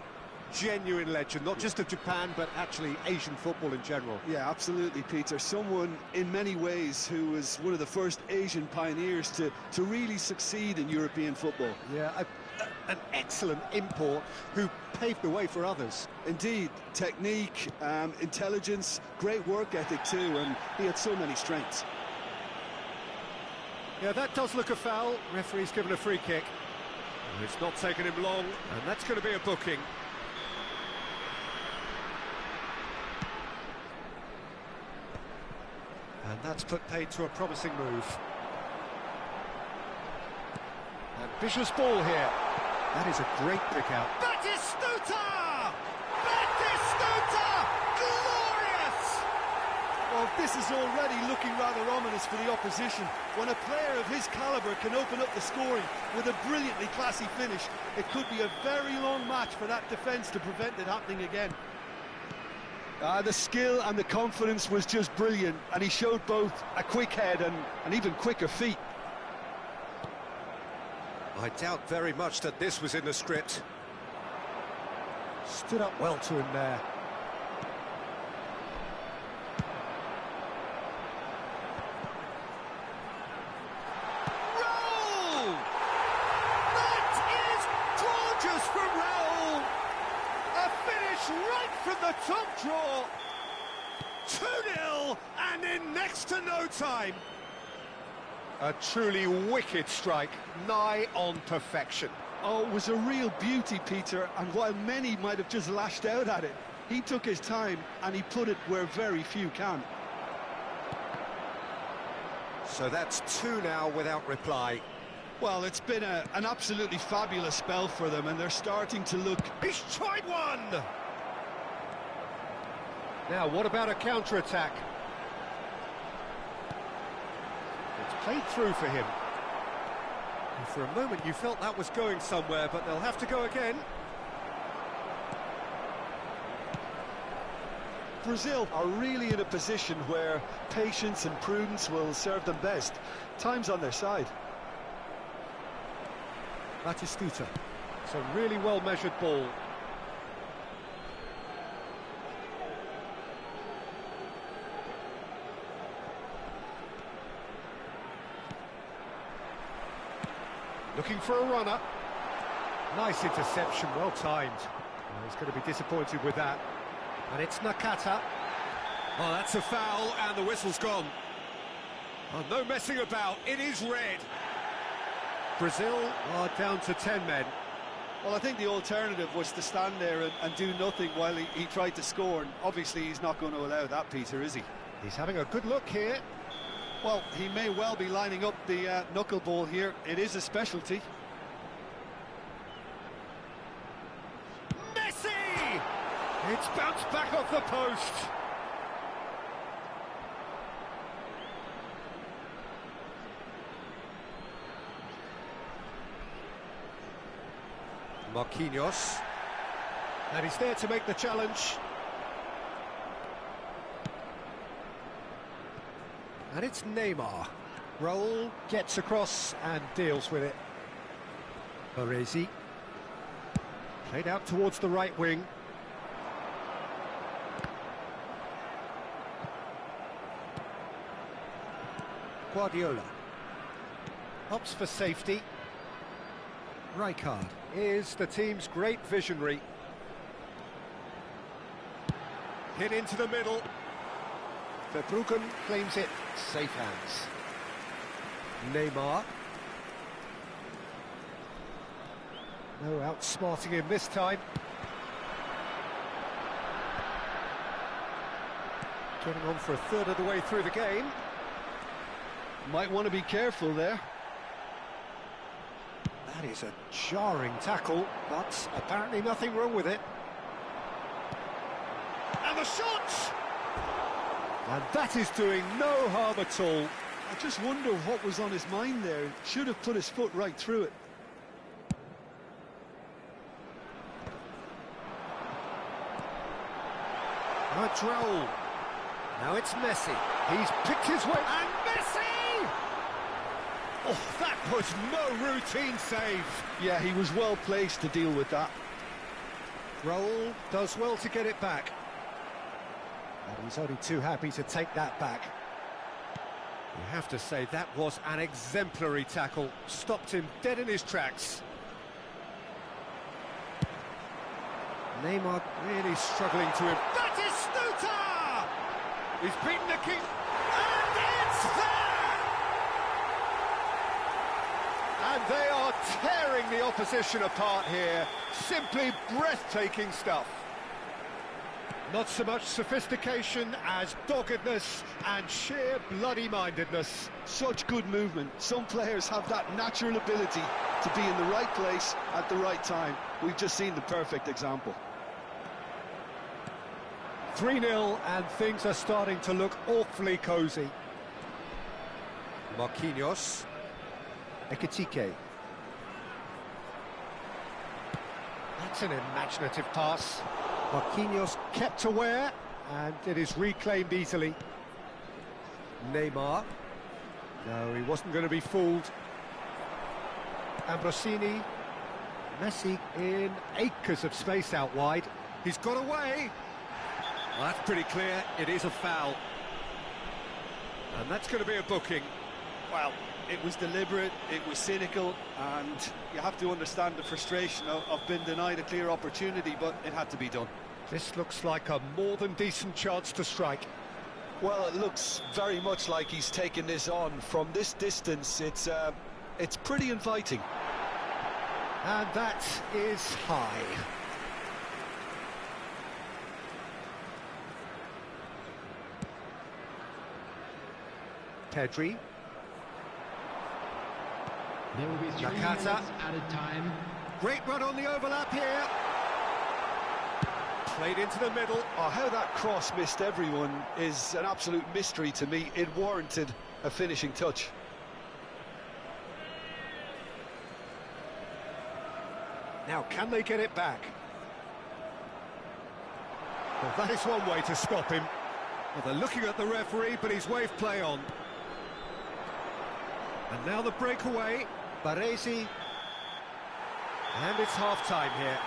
[SPEAKER 1] genuine legend, not just of Japan, but actually Asian football in general.
[SPEAKER 2] Yeah, absolutely, Peter. Someone, in many ways, who was one of the first Asian pioneers to really succeed in European football.
[SPEAKER 1] Yeah, an excellent import who paved the way for others.
[SPEAKER 2] Indeed, technique, intelligence, great work ethic too, and he had so many strengths.
[SPEAKER 1] Yeah, that does look a foul. Referee's given a free kick. It's not taken him long, and that's going to be a booking. And that's put paid to a promising move. Ambitious ball here. That is a great pick out. Batistuta! Batistuta! Glorious!
[SPEAKER 2] Well, this is already looking rather ominous for the opposition. When a player of his calibre can open up the scoring with a brilliantly classy finish, it could be a very long match for that defence to prevent it happening again. The skill and the confidence was just brilliant, and he showed both a quick head and even quicker feet.
[SPEAKER 1] I doubt very much that this was in the script. Stood up well to him there. Raul! That is gorgeous from Raul! A finish right from the top draw. 2-0 and in next to no time. A truly wicked strike, nigh on perfection.
[SPEAKER 2] Oh, it was a real beauty, Peter, and while many might have just lashed out at it, he took his time and he put it where very few can.
[SPEAKER 1] So that's 2 now without reply.
[SPEAKER 2] Well, it's been an absolutely fabulous spell for them, and they're starting to look...
[SPEAKER 1] He's tried one! Now, what about a counter-attack? It's played through for him. And for a moment you felt that was going somewhere, but they'll have to go again.
[SPEAKER 2] Brazil are really in a position where patience and prudence will serve them best. Time's on their side.
[SPEAKER 1] Batistuta. It's a really well-measured ball. Looking for a runner. Nice interception, well timed. Well, he's going to be disappointed with that. And it's Nakata. Oh, that's a foul, and the whistle's gone. Oh, no messing about, it is red. Brazil are down to 10 men.
[SPEAKER 2] Well, I think the alternative was to stand there and do nothing while he tried to score, and obviously he's not going to allow that, Peter, is he?
[SPEAKER 1] He's having a good look here.
[SPEAKER 2] Well, he may well be lining up the knuckleball here. It is a specialty.
[SPEAKER 1] Messi! It's bounced back off the post. Marquinhos. And he's there to make the challenge. And it's Neymar. Raul gets across and deals with it. Baresi. Played out towards the right wing. Guardiola. Opts for safety. Rijkaard is the team's great visionary. Hit into the middle. Verbruggen claims it. Safe hands. Neymar. No outsmarting him this time. Getting on for a third of the way through the game.
[SPEAKER 2] Might want to be careful there.
[SPEAKER 1] That is a jarring tackle, but apparently nothing wrong with it. And the shot! And that is doing no harm at all.
[SPEAKER 2] I just wonder what was on his mind there. Should have put his foot right through it.
[SPEAKER 1] Droll. Now it's Messi. He's picked his way, and Messi! Oh, that was no routine save.
[SPEAKER 2] Yeah, he was well placed to deal with that.
[SPEAKER 1] Droll does well to get it back. And he's only too happy to take that back. You have to say that was an exemplary tackle. Stopped him dead in his tracks. Neymar really struggling to him. That is Stuta! He's beaten the king, and it's there! And they are tearing the opposition apart here. Simply breathtaking stuff. Not so much sophistication as doggedness and sheer bloody-mindedness.
[SPEAKER 2] Such good movement. Some players have that natural ability to be in the right place at the right time. We've just seen the perfect example.
[SPEAKER 1] 3-0, and things are starting to look awfully cosy. Marquinhos. Ekitike. That's an imaginative pass. Marquinhos kept aware, and it is reclaimed easily. Neymar. No, he wasn't going to be fooled. Ambrosini. Messi in acres of space out wide. He's got away. Well, that's pretty clear. It is a foul. And that's going to be a booking.
[SPEAKER 2] Well, it was deliberate, it was cynical, and you have to understand the frustration of being denied a clear opportunity, but it had to be done.
[SPEAKER 1] This looks like a more than decent chance to strike.
[SPEAKER 2] Well, it looks very much like he's taken this on. From this distance, it's pretty inviting.
[SPEAKER 1] And that is high. Pedri.
[SPEAKER 4] There will be 3
[SPEAKER 1] Nakata.
[SPEAKER 4] minutes added time.
[SPEAKER 1] Great run on the overlap here. Played into the middle.
[SPEAKER 2] Oh, how that cross missed everyone is an absolute mystery to me. It warranted a finishing touch.
[SPEAKER 1] Now, can they get it back? Well, that is one way to stop him. Well, they're looking at the referee, but he's waved play on. And now the breakaway. Baresi. And it's half-time here.